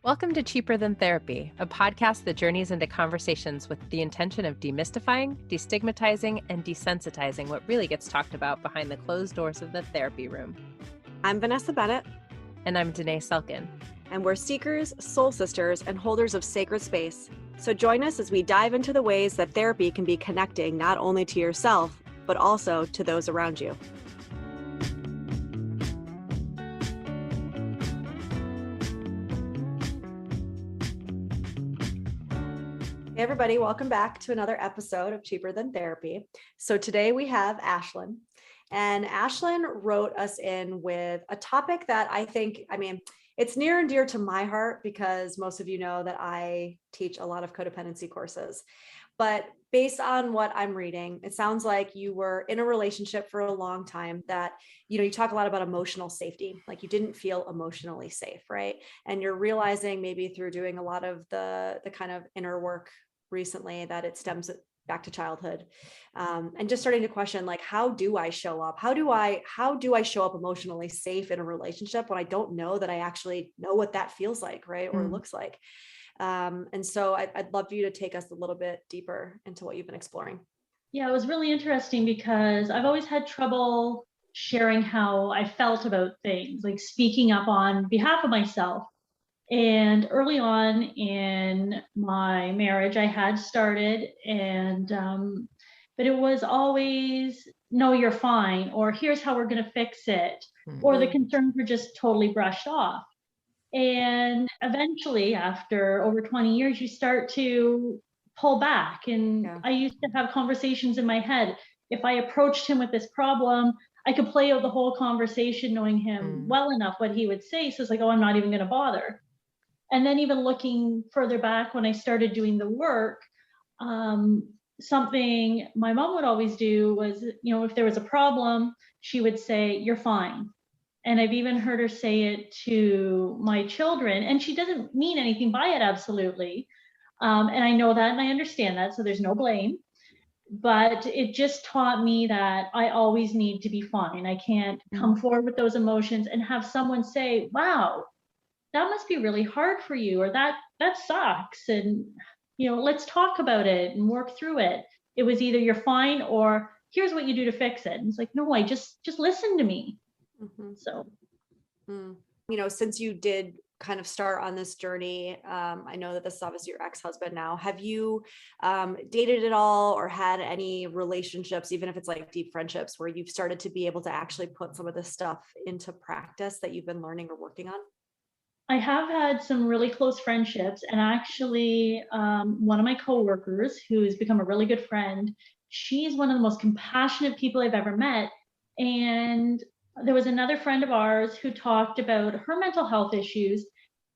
Welcome to Cheaper Than Therapy, a podcast that journeys into conversations with the intention of demystifying, destigmatizing, and desensitizing what really gets talked about behind the closed doors of the therapy room. I'm Vanessa Bennett. And I'm Danae Selkin. And we're seekers, soul sisters, and holders of sacred space. So join us as we dive into the ways that therapy can be connecting not only to yourself, but also to those around you. Hey everybody, welcome back to another episode of Cheaper Than Therapy. So today we have Ashlyn, and Ashlyn wrote us in with a topic that it's near and dear to my heart because most of you know that I teach a lot of codependency courses. But based on what I'm reading, it sounds like you were in a relationship for a long time that, you talk a lot about emotional safety, like you didn't feel emotionally safe, right? And you're realizing maybe through doing a lot of the kind of inner work recently that it stems back to childhood, and just starting to question, like, how do I show up? How do I show up emotionally safe in a relationship when I don't know that I actually know what that feels like, right? Or looks like. And so I'd love for you to take us a little bit deeper into what you've been exploring. Yeah, it was really interesting because I've always had trouble sharing how I felt about things, like speaking up on behalf of myself. And early on in my marriage, I had started, but it was always, no, you're fine, or here's how we're going to fix it, or the concerns were just totally brushed off. And eventually, after over 20 years, you start to pull back. And I used to have conversations in my head. If I approached him with this problem, I could play out the whole conversation knowing him well enough what he would say. So it's like, oh, I'm not even going to bother. And then even looking further back when I started doing the work, something my mom would always do was, if there was a problem, she would say, you're fine. And I've even heard her say it to my children, and she doesn't mean anything by it, absolutely. And I know that and I understand that, so there's no blame. But it just taught me that I always need to be fine. I can't come forward with those emotions and have someone say, wow, that must be really hard for you, or that sucks. And, let's talk about it and work through it. It was either you're fine or here's what you do to fix it. And it's like, no, I just listen to me. So, since you did kind of start on this journey, I know that this is obviously your ex-husband now. Have you dated at all or had any relationships, even if it's like deep friendships, where you've started to be able to actually put some of this stuff into practice that you've been learning or working on? I have had some really close friendships, and actually one of my coworkers who has become a really good friend, she's one of the most compassionate people I've ever met. And there was another friend of ours who talked about her mental health issues.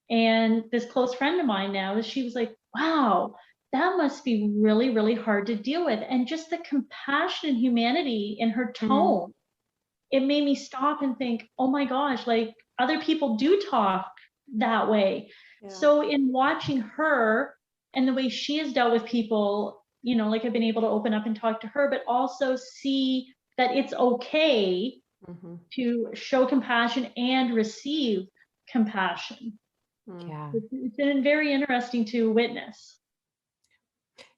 And this close friend of mine now, she was like, wow, that must be really, really hard to deal with. And just the compassion and humanity in her tone, it made me stop and think, oh my gosh, like other people do talk that way. So in watching her and the way she has dealt with people, like I've been able to open up and talk to her, but also see that it's okay to show compassion and receive compassion. Yeah. It's been very interesting to witness.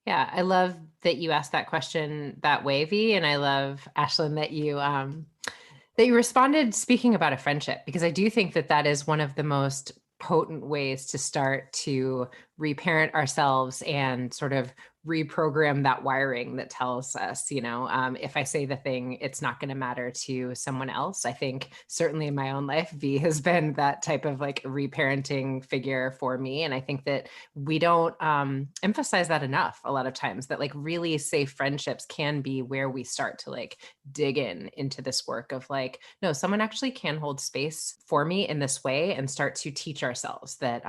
Yeah, I love that you asked that question that way, V, and I love, Ashlyn, that you responded speaking about a friendship, because I do think that is one of the most potent ways to start to reparent ourselves and sort of reprogram that wiring that tells us, if I say the thing, it's not going to matter to someone else. I think certainly in my own life, V has been that type of like reparenting figure for me. And I think that we don't emphasize that enough a lot of times, that like really safe friendships can be where we start to like dig into this work of like, no, someone actually can hold space for me in this way, and start to teach ourselves that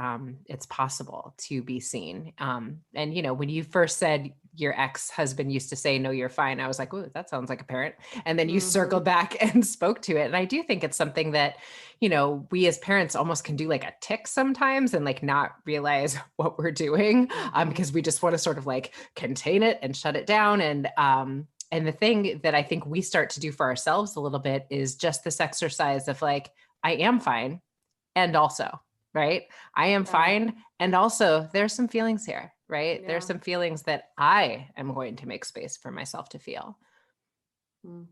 it's possible to be seen. And, when you first said your ex-husband used to say, no, you're fine, I was like, oh, that sounds like a parent. And then you circled back and spoke to it. And I do think it's something that, we as parents almost can do like a tick sometimes and like not realize what we're doing, because we just want to sort of like contain it and shut it down. And the thing that I think we start to do for ourselves a little bit is just this exercise of like, I am fine. And also, right? I am Yeah. fine. And also there's some feelings here, right? Yeah. There's some feelings that I am going to make space for myself to feel. Mm.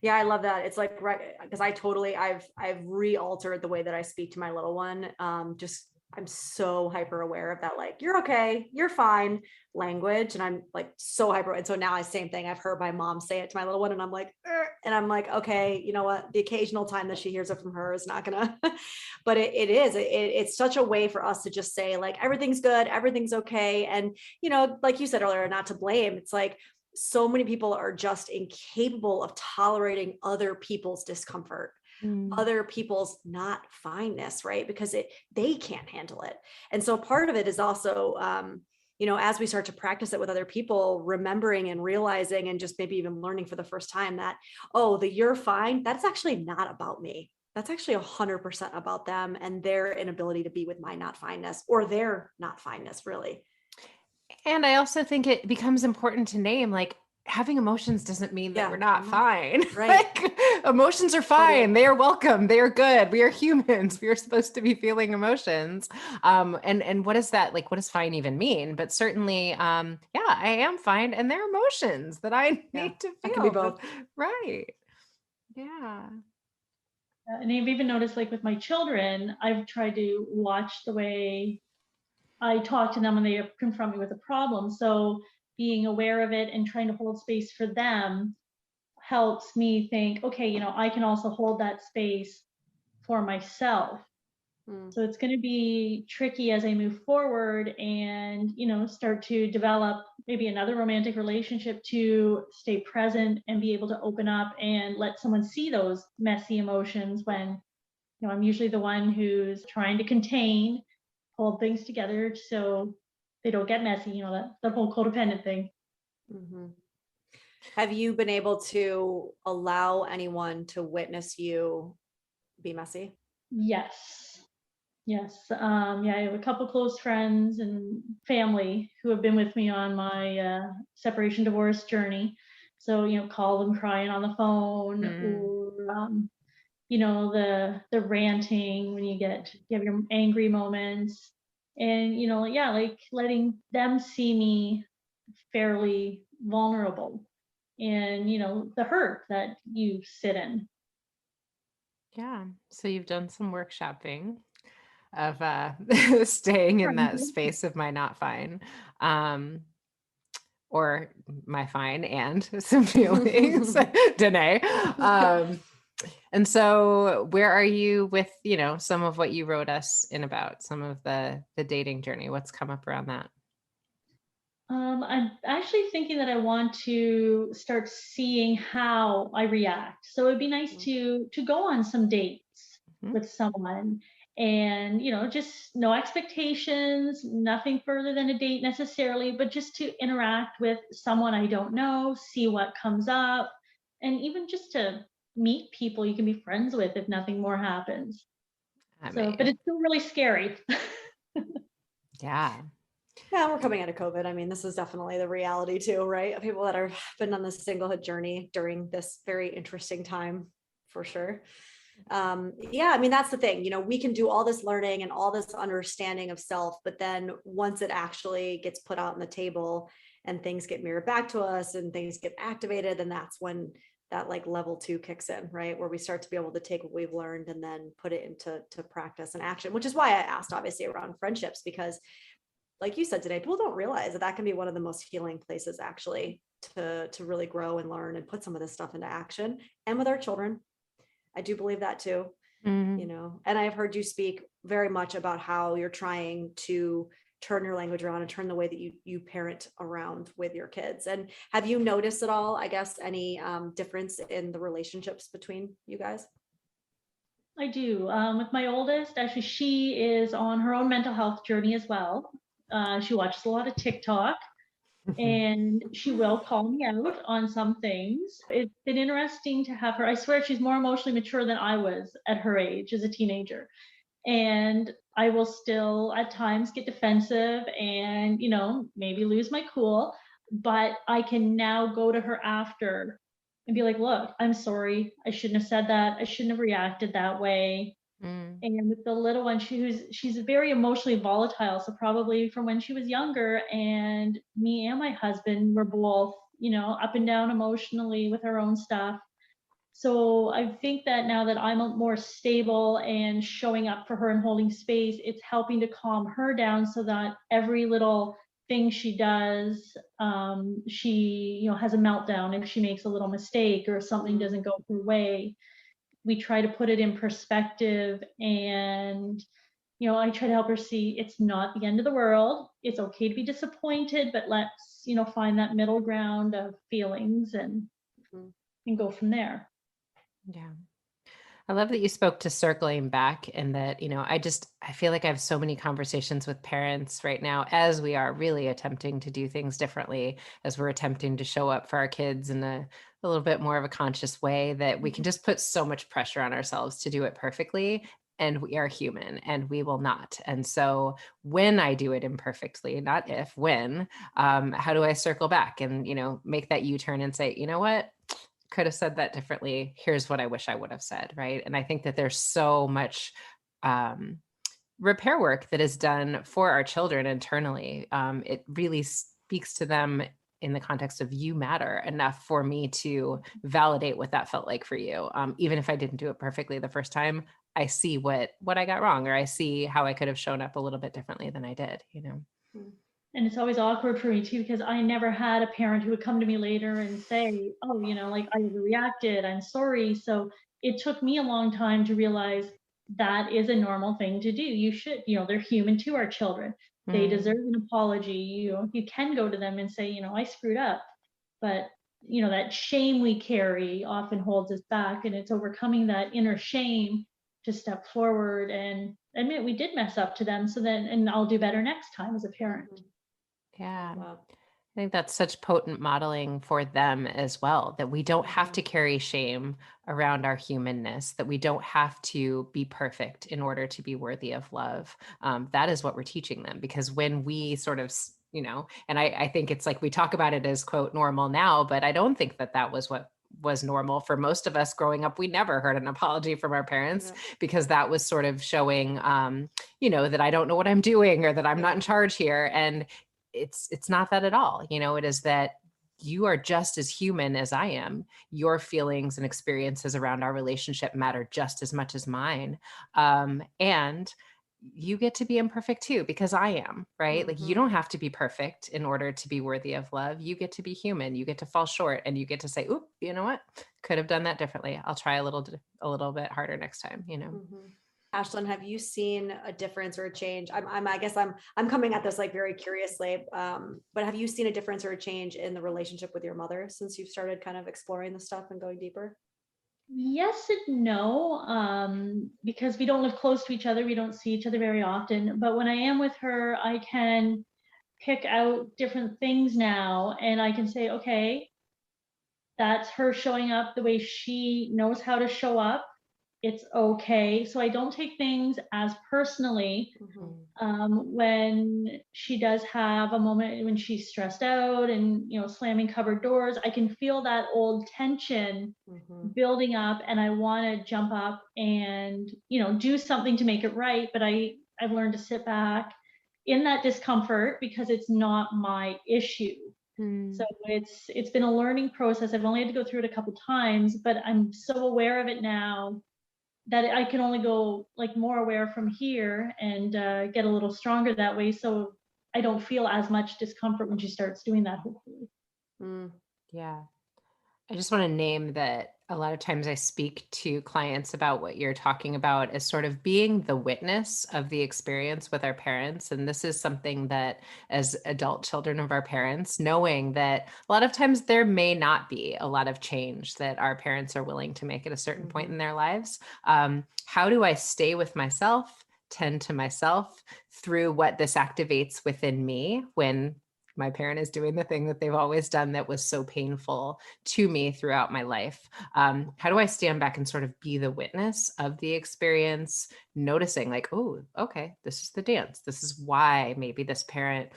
Yeah, I love that. It's like, right, because I've re-altered the way that I speak to my little one. Just I'm so hyper aware of that, like, you're okay, you're fine language. And I'm like so hyper. And so now same thing. I've heard my mom say it to my little one, and I'm like, and I'm like, okay, you know what? The occasional time that she hears it from her is not gonna, but it's such a way for us to just say, like, everything's good, everything's okay. And, like you said earlier, not to blame. It's like, so many people are just incapable of tolerating other people's discomfort, other people's not fineness, right? Because they can't handle it. And so part of it is also, as we start to practice it with other people, remembering and realizing, and just maybe even learning for the first time that, oh, the you're fine, that's actually not about me. That's actually 100% about them and their inability to be with my not fineness, or their not fineness, really. And I also think it becomes important to name, like, having emotions doesn't mean that we're not not fine. right. Like, emotions are fine. Totally. They are welcome. They are good. We are humans. We are supposed to be feeling emotions. And what is that? Like, what does fine even mean? But certainly, yeah, I am fine. And they're emotions that I need to That can be feel. both. Right. Yeah. And I've even noticed, like with my children, I've tried to watch the way I talk to them when they confront me with a problem. So being aware of it and trying to hold space for them helps me think, okay, I can also hold that space for myself. So it's going to be tricky as I move forward and, start to develop maybe another romantic relationship, to stay present and be able to open up and let someone see those messy emotions when, I'm usually the one who's trying to contain, hold things together so they don't get messy, that whole codependent thing. Mm-hmm. Have you been able to allow anyone to witness you be messy? Yes. Yes. Yeah, I have a couple close friends and family who have been with me on my separation divorce journey. So, call them crying on the phone, or, the ranting when you have your angry moments. And, yeah, like letting them see me fairly vulnerable, and, the hurt that you sit in. Yeah. So you've done some workshopping of staying in that space of my not fine. Or my fine and some feelings, Danae. And so where are you with, some of what you wrote us in about, some of the dating journey? What's come up around that? I'm actually thinking that I want to start seeing how I react. So it'd be nice to go on some dates with someone, and just no expectations, nothing further than a date necessarily, but just to interact with someone I don't know, see what comes up, and even just to meet people you can be friends with if nothing more happens. But it's still really scary. Yeah. Yeah, we're coming out of COVID. I mean, this is definitely the reality too, right? Of people that have been on this singlehood journey during this very interesting time, for sure. Yeah, I mean, that's the thing, we can do all this learning and all this understanding of self, but then once it actually gets put out on the table and things get mirrored back to us and things get activated, then that's when that like level 2 kicks in, right? Where we start to be able to take what we've learned and then put it into practice and action, which is why I asked obviously around friendships, because like you said today, people don't realize that can be one of the most healing places actually to really grow and learn and put some of this stuff into action. And with our children, I do believe that too. And I've heard you speak very much about how you're trying to turn your language around and turn the way that you parent around with your kids. And have you noticed at all, I guess, any difference in the relationships between you guys? I do. With my oldest, actually, she is on her own mental health journey as well. She watches a lot of TikTok, and she will call me out on some things. It's been interesting to have her. I swear she's more emotionally mature than I was at her age as a teenager. And I will still at times get defensive and, maybe lose my cool. But I can now go to her after and be like, look, I'm sorry. I shouldn't have said that. I shouldn't have reacted that way. Mm. And with the little one, she's very emotionally volatile. So probably from when she was younger, and me and my husband were both, up and down emotionally with our own stuff. So I think that now that I'm more stable and showing up for her and holding space, it's helping to calm her down so that every little thing she does, she has a meltdown if she makes a little mistake or something doesn't go her way. We try to put it in perspective, and I try to help her see it's not the end of the world. It's okay to be disappointed, but let's find that middle ground of feelings and go from there. Yeah. I love that you spoke to circling back, and that, I feel like I have so many conversations with parents right now as we are really attempting to do things differently, as we're attempting to show up for our kids in a little bit more of a conscious way, that we can just put so much pressure on ourselves to do it perfectly. And we are human and we will not. And so when I do it imperfectly, not if, when, how do I circle back and, make that U-turn and say, you know what? Could have said that differently. Here's what I wish I would have said. Right. And I think that there's so much um, repair work that is done for our children internally. It really speaks to them in the context of you matter enough for me to validate what that felt like for you. Even if I didn't do it perfectly the first time, I see what I got wrong, or I see how I could have shown up a little bit differently than I did, And it's always awkward for me too, because I never had a parent who would come to me later and say, oh, like I overreacted, I'm sorry. So it took me a long time to realize that is a normal thing to do. You should, they're human too, our children. They deserve an apology. You can go to them and say, I screwed up. But, that shame we carry often holds us back. And it's overcoming that inner shame to step forward and admit we did mess up to them. So then, and I'll do better next time as a parent. Yeah. Wow. I think that's such potent modeling for them as well, that we don't have to carry shame around our humanness, that we don't have to be perfect in order to be worthy of love. That is what we're teaching them, because when we sort of, and I think it's like we talk about it as, quote, normal now, but I don't think that that was what was normal for most of us growing up. We never heard an apology from our parents because that was sort of showing, that I don't know what I'm doing, or that I'm not in charge here. And it's not that at all. It is that you are just as human as I am. Your feelings and experiences around our relationship matter just as much as mine. And you get to be imperfect too, because I am, right? Like, you don't have to be perfect in order to be worthy of love. You get to be human. You get to fall short, and you get to say, oop, you know what? Could have done that differently. I'll try a little bit harder next time, Ashlyn, have you seen a difference or a change? I guess I'm coming at this like very curiously, but have you seen a difference or a change in the relationship with your mother since you've started kind of exploring the stuff and going deeper? Yes and no, because we don't live close to each other. We don't see each other very often. But when I am with her, I can pick out different things now, and I can say, okay, that's her showing up the way she knows how to show up. It's okay. So I don't take things as personally. When she does have a moment when she's stressed out and slamming cupboard doors, I can feel that old tension building up, and I want to jump up and do something to make it right. But I've learned to sit back in that discomfort because it's not my issue. So it's been a learning process. I've only had to go through it a couple times, but I'm so aware of it now that I can only go like more aware from here and get a little stronger that way. So I don't feel as much discomfort when she starts doing that, hopefully. Yeah. I just want to name that a lot of times I speak to clients about what you're talking about as sort of being the witness of the experience with our parents. And this is something that, as adult children of our parents, knowing that a lot of times there may not be a lot of change that our parents are willing to make at a certain point in their lives. How do I stay with myself, tend to myself through what this activates within me when my parent is doing the thing that they've always done that was so painful to me throughout my life? How do I stand back and sort of be the witness of the experience, noticing like, oh, okay, this is the dance. This is why maybe this parent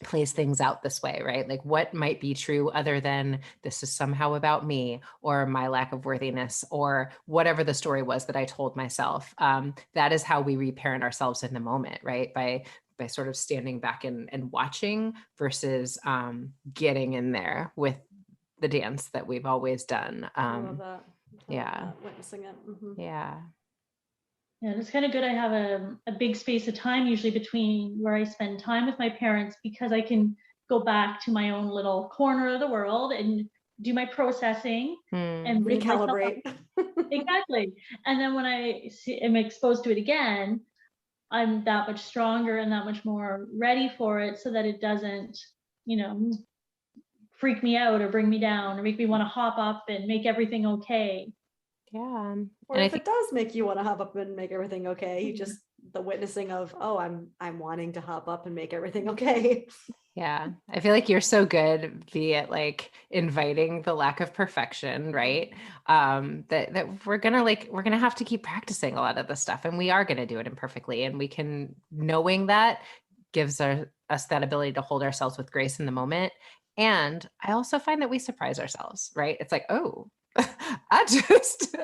plays things out this way, right? Like what might be true other than this is somehow about me or my lack of worthiness or whatever the story was that I told myself. That is how we reparent ourselves in the moment, right? By sort of standing back and watching versus getting in there with the dance that we've always done. I love that. Yeah. Witnessing it. Mhm. Yeah. Yeah, it's kind of good. I have a big space of time usually between where I spend time with my parents, because I can go back to my own little corner of the world and do my processing and build myself up. Recalibrate. Exactly. And then when am exposed to it again, I'm that much stronger and that much more ready for it, so that it doesn't, you know, freak me out or bring me down or make me want to hop up and make everything okay. Yeah. Or And I if think it does make you want to hop up and make everything okay, you just the witnessing of, oh, I'm wanting to hop up and make everything okay. yeah, I feel like you're so good, be it like inviting the lack of perfection, right? That we're gonna have to keep practicing a lot of this stuff, and we are gonna do it imperfectly, and we can knowing that gives us that ability to hold ourselves with grace in the moment. And I also find that we surprise ourselves, right? It's like, oh, I just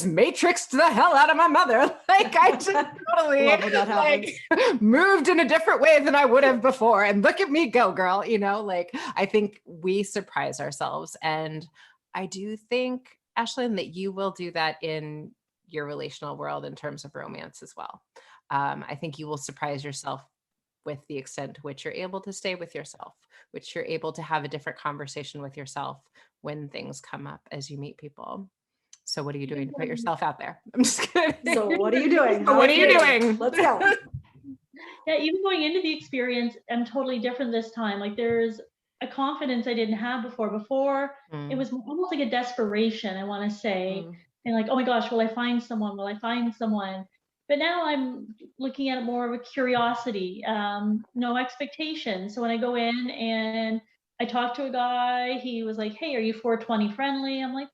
matrixed the hell out of my mother. Like I just totally Love when that happens. like moved in a different way than I would have before. And look at me go, girl. You know, like I think we surprise ourselves. And I do think, Ashlyn, that you will do that in your relational world in terms of romance as well. I think you will surprise yourself with the extent to which you're able to stay with yourself, which you're able to have a different conversation with yourself when things come up as you meet people. So what are you doing to put yourself out there? I'm just kidding. So what are you doing? So what are you doing? Let's go. Yeah, even going into the experience, I'm totally different this time. Like there's a confidence I didn't have before. Before, it was almost like a desperation, I want to say. And like, oh my gosh, will I find someone? Will I find someone? But now I'm looking at it more of a curiosity, no expectation. So when I go in and I talk to a guy, he was like, hey, are you 420 friendly? I'm like,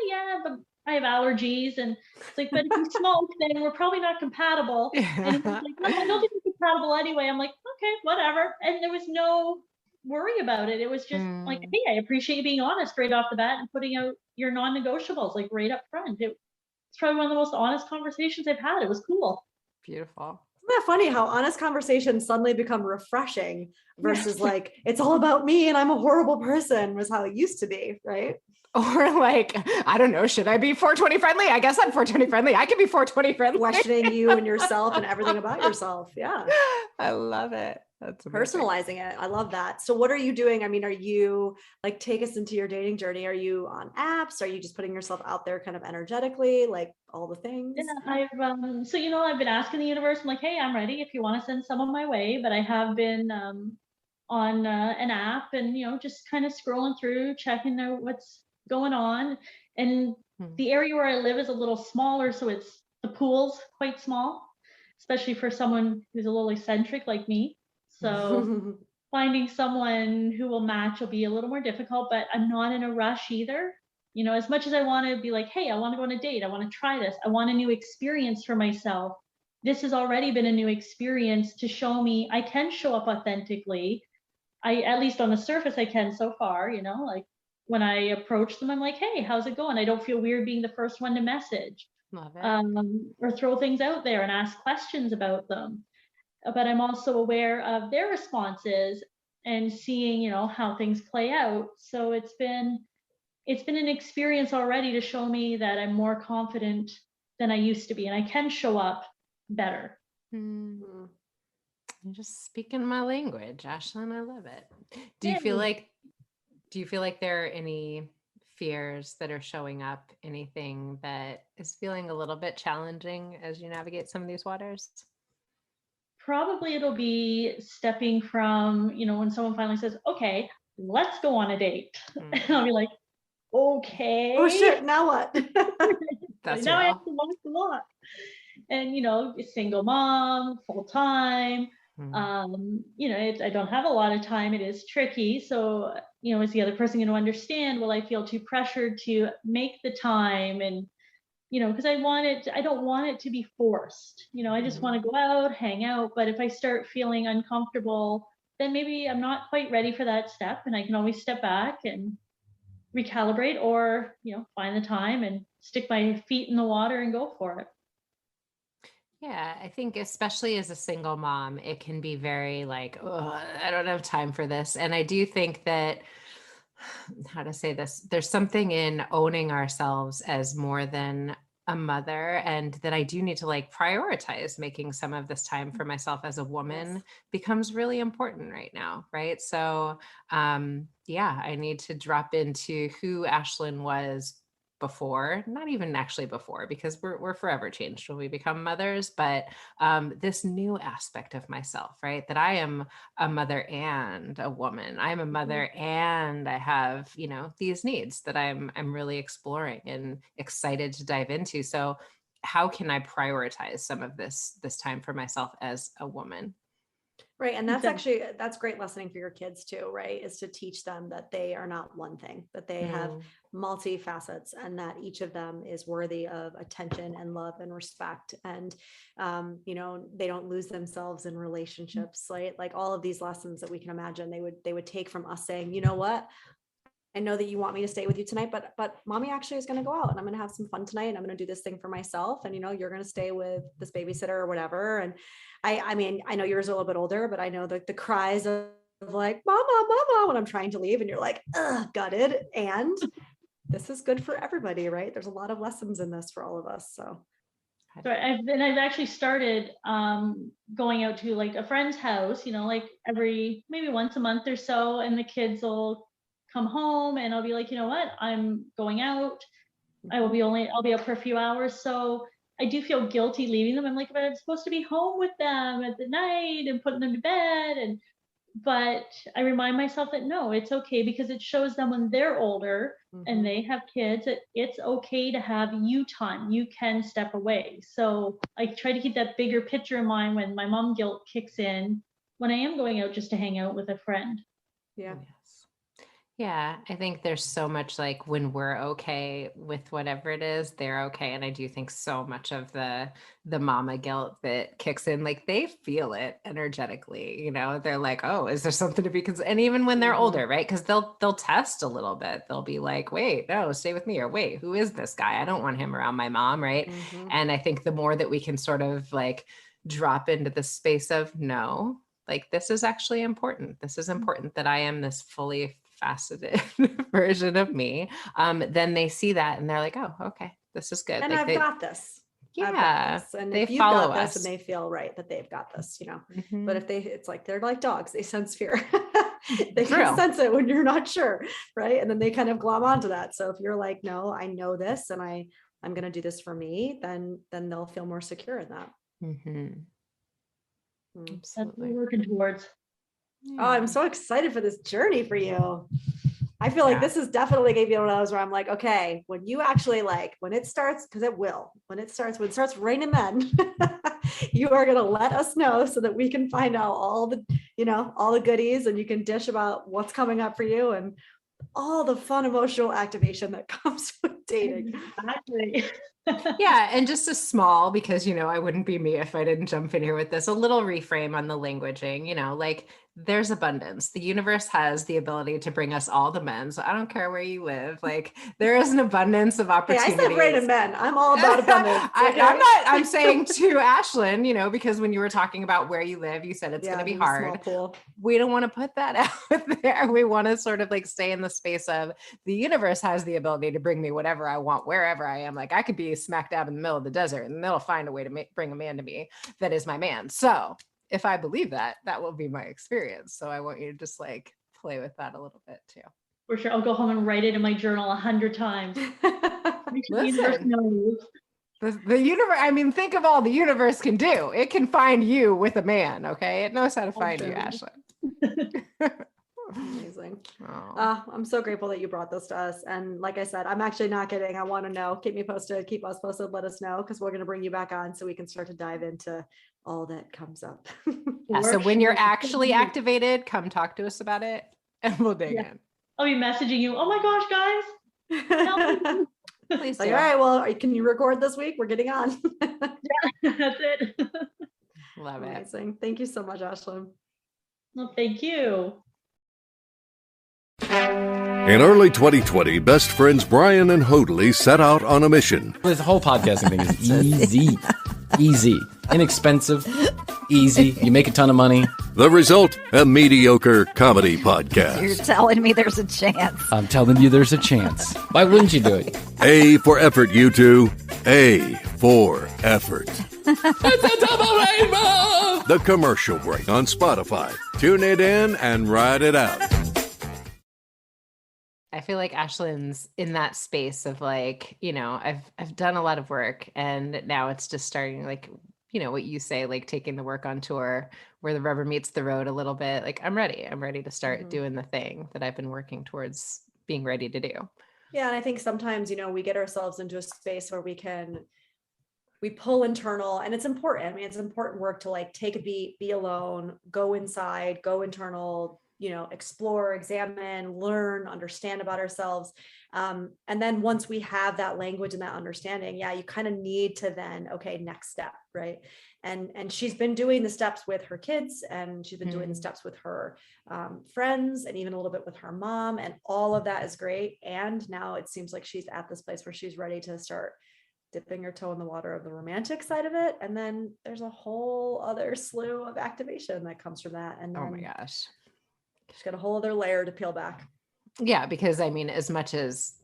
yeah, but I have allergies. And it's like, but if you smoke, then we're probably not compatible. And he's like, no, I don't think we're compatible anyway. I'm like, okay, whatever. And there was no worry about it. It was just like, hey, I appreciate you being honest right off the bat and putting out your non-negotiables like right up front. It's probably one of the most honest conversations I've had. It was cool. Beautiful. Isn't that funny how honest conversations suddenly become refreshing versus like, it's all about me and I'm a horrible person was how it used to be, right? Or like, I don't know, should I be 420 friendly? I guess I'm 420 friendly. I can be 420 friendly. Questioning you and yourself and everything about yourself. Yeah. I love it. That's amazing. Personalizing it. I love that. So what are you doing? I mean, are you like, take us into your dating journey? Are you on apps? Are you just putting yourself out there kind of energetically, like all the things? Yeah, so, I've been asking the universe, I'm like, hey, I'm ready if you want to send someone my way, but I have been on an app and, just kind of scrolling through, checking out what's going on. And the area where I live is a little smaller. So the pool's quite small, especially for someone who's a little eccentric like me. So finding someone who will match will be a little more difficult, but I'm not in a rush either. As much as I want to be like, hey, I want to go on a date. I want to try this. I want a new experience for myself. This has already been a new experience to show me I can show up authentically. At least on the surface, I can so far, like when I approach them, I'm like, hey, how's it going? I don't feel weird being the first one to message. Love it. Or throw things out there and ask questions about them. But I'm also aware of their responses and seeing, how things play out. So it's been an experience already to show me that I'm more confident than I used to be, and I can show up better. You're just speaking my language, Ashlyn. I love it. Do you feel like there are any fears that are showing up? Anything that is feeling a little bit challenging as you navigate some of these waters? Probably it'll be stepping from, when someone finally says, okay, let's go on a date. And I'll be like, okay. Oh shit, now what? That's now I have to walk the walk. And, single mom, full time. I don't have a lot of time. It is tricky. So, is the other person going to understand? Will I feel too pressured to make the time? And, because I don't want it to be forced. I just want to go out, hang out. But if I start feeling uncomfortable, then maybe I'm not quite ready for that step, and I can always step back and recalibrate, or find the time and stick my feet in the water and go for it. Yeah, I think especially as a single mom, it can be very like, oh, I don't have time for this. And I do think that, how to say this, there's something in owning ourselves as more than a mother, and that I do need to like prioritize making some of this time for myself as a woman Yes. becomes really important right now, right? So yeah, I need to drop into who Ashlyn was before, not even actually before, because we're forever changed when we become mothers, but this new aspect of myself, right? That I am a mother and a woman. I'm a mother and I have, these needs that I'm really exploring and excited to dive into. So how can I prioritize some of this time for myself as a woman? Right. And that's Exactly. that's great lessoning for your kids too, right? Is to teach them that they are not one thing, that they have Mm, multifacets, and that each of them is worthy of attention and love and respect. And, they don't lose themselves in relationships, right? Like all of these lessons that we can imagine they would take from us saying, you know what? I know that you want me to stay with you tonight, but mommy actually is going to go out and I'm going to have some fun tonight. And I'm going to do this thing for myself. And, you're going to stay with this babysitter or whatever. And I mean, I know yours are a little bit older, but I know the cries of like, mama, mama, when I'm trying to leave and you're like, ugh, gutted. And this is good for everybody, right? There's a lot of lessons in this for all of us. So So I've actually started going out to like a friend's house, like every maybe once a month or so, and the kids will come home and I'll be like, you know what, I'm going out. I'll be up for a few hours. So I do feel guilty leaving them. I'm like, but I'm supposed to be home with them at the night and putting them to bed. But I remind myself that no, it's okay, because it shows them when they're older and they have kids that it's okay to have you time. You can step away. So I try to keep that bigger picture in mind when my mom guilt kicks in, when I am going out just to hang out with a friend. yeah. yes. Yeah, I think there's so much like when we're okay with whatever it is, they're okay. And I do think so much of the mama guilt that kicks in, like they feel it energetically, they're like, oh, is there something to be concerned? And even when they're older, right? Because they'll test a little bit. They'll be like, wait, no, stay with me, or wait, who is this guy? I don't want him around my mom, right? And I think the more that we can sort of like drop into the space of no, like this is actually important. This is important that I am this fully faceted version of me. Then they see that and they're like, oh, okay, this is good. And Like I've got this. I've got yeah, this. And they if you've follow got this and us. they feel right that they've got this, but Mhm. it's like, they're like dogs, they sense fear. They can True. sense it when you're not sure. Right. And then they kind of glom onto that. So if you're like, no, I know this and I'm going to do this for me, then they'll feel more secure in that. Mhm. That's what Absolutely. we're working towards. Oh, I'm Yeah. so excited for this journey for you. I feel like Yeah. this is definitely gonna be one of those where I'm like, okay, when you actually like, when it starts, because it will, when it starts raining men, you are gonna let us know so that we can find out all the goodies, and you can dish about what's coming up for you and all the fun emotional activation that comes with dating. Exactly. Yeah, and just a small, because I wouldn't be me if I didn't jump in here with this, a little reframe on the languaging, like there's abundance. The universe has the ability to bring us all the men. So I don't care where you live. Like there is an abundance of Hey, I said opportunities. random men. I'm all about abundance. Okay? I'm saying to Ashlyn, because when you were talking about where you live, you said it's going Yeah, to be there's a small hard. pool. We don't want to put that out there. We want to sort of like stay in the space of the universe has the ability to bring me whatever I want, wherever I am. Like I could be smack dab in the middle of the desert and they'll find a way to bring a man to me that is my man. So if I believe that, that will be my experience. So I want you to just like play with that a little bit too. For sure. I'll go home and write it in my journal 100 times. Make sure the universe Listen, knows. the universe, I mean, think of all the universe can do. It can find you with a man, okay? It knows how to find you, Ashlyn. Amazing. Oh. I'm so grateful that you brought this to us. And like I said, I'm actually not kidding. I want to know. Keep me posted. Keep us posted. Let us know, because we're going to bring you back on so we can start to dive into all that comes up. Yeah, so when you're actually activated, come talk to us about it and we'll dig in. I'll be messaging you. Oh my gosh, guys. Help me. Please like, do. all right, well, can you record this week? We're getting on. That's it. Love it. Amazing. Thank you so much, Ashlyn. Well, thank you. In early 2020, best friends Brian and Hoadley set out on a mission. This whole podcasting thing is easy. Easy. Inexpensive. Easy. You make a ton of money. The result, a mediocre comedy podcast. You're telling me there's a chance. I'm telling you there's a chance. Why wouldn't you do it? A for effort, you two. A for effort. It's a double rainbow! The commercial break on Spotify. Tune it in and ride it out. I feel like Ashlyn's in that space of like, I've done a lot of work and now it's just starting like, what you say, like taking the work on tour where the rubber meets the road a little bit. Like I'm ready to start doing the thing that I've been working towards being ready to do. Yeah. And I think sometimes, we get ourselves into a space where we pull internal, and it's important. I mean, it's important work to like take a beat, be alone, go inside, go internal, explore, examine, learn, understand about ourselves. And then once we have that language and that understanding, you kind of need to then, okay, next step, right? And she's been doing the steps with her kids, and she's been doing the steps with her friends, and even a little bit with her mom, and all of that is great. And now it seems like she's at this place where she's ready to start dipping her toe in the water of the romantic side of it. And then there's a whole other slew of activation that comes from that. And then, oh my gosh, she's got a whole other layer to peel back. Yeah, because I mean, as much as,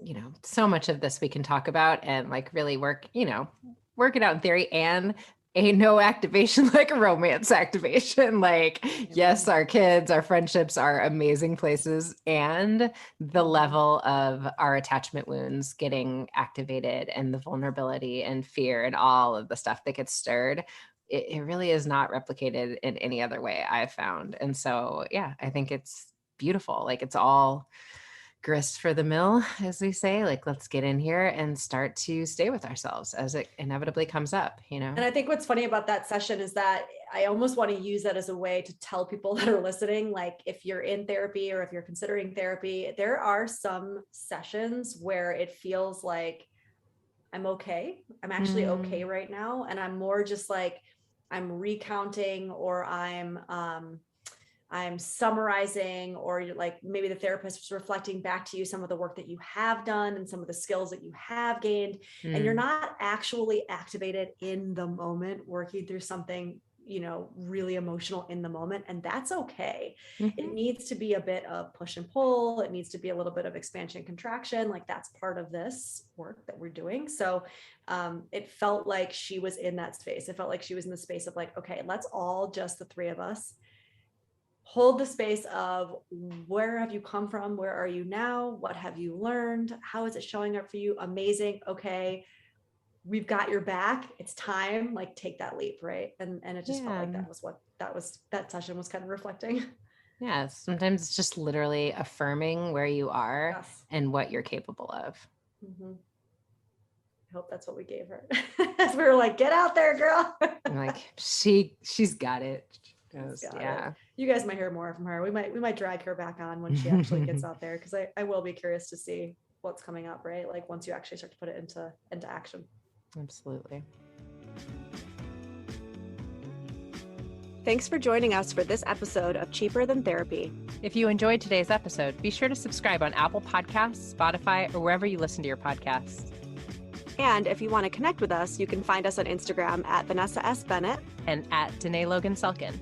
so much of this we can talk about and like really work it out in theory, and ain't no activation like a romance activation. Like, yes, our kids, our friendships are amazing places, and the level of our attachment wounds getting activated and the vulnerability and fear and all of the stuff that gets stirred, it really is not replicated in any other way I've found. And so, yeah, I think it's beautiful. Like it's all grist for the mill, as we say. Like, let's get in here and start to stay with ourselves as it inevitably comes up, And I think what's funny about that session is that I almost want to use that as a way to tell people that are listening, like if you're in therapy or if you're considering therapy, there are some sessions where it feels like I'm okay. I'm actually okay right now. And I'm more just like, I'm recounting, or I'm summarizing, or like maybe the therapist was reflecting back to you some of the work that you have done and some of the skills that you have gained, and you're not actually activated in the moment working through something, really emotional in the moment. And that's okay. It needs to be a bit of push and pull. It needs to be a little bit of expansion, contraction. Like that's part of this work that we're doing. So it felt like she was in that space. It felt like she was in the space of like, okay, let's all, just the three of us, hold the space of where have you come from? Where are you now? What have you learned? How is it showing up for you? Amazing. Okay. We've got your back. It's time, like take that leap. Right. And it just felt like that session was kind of reflecting. Yeah. Sometimes it's just literally affirming where you are and what you're capable of. I hope that's what we gave her. As we were like, get out there, girl. I'm like, she's got it. Yeah. You guys might hear more from her. We might drag her back on when she actually gets out there, because I will be curious to see what's coming up, right? Like once you actually start to put it into action. Absolutely. Thanks for joining us for this episode of Cheaper Than Therapy. If you enjoyed today's episode, be sure to subscribe on Apple Podcasts, Spotify, or wherever you listen to your podcasts. And if you want to connect with us, you can find us on Instagram at Vanessa S. Bennett and at Danae Logan Selkin.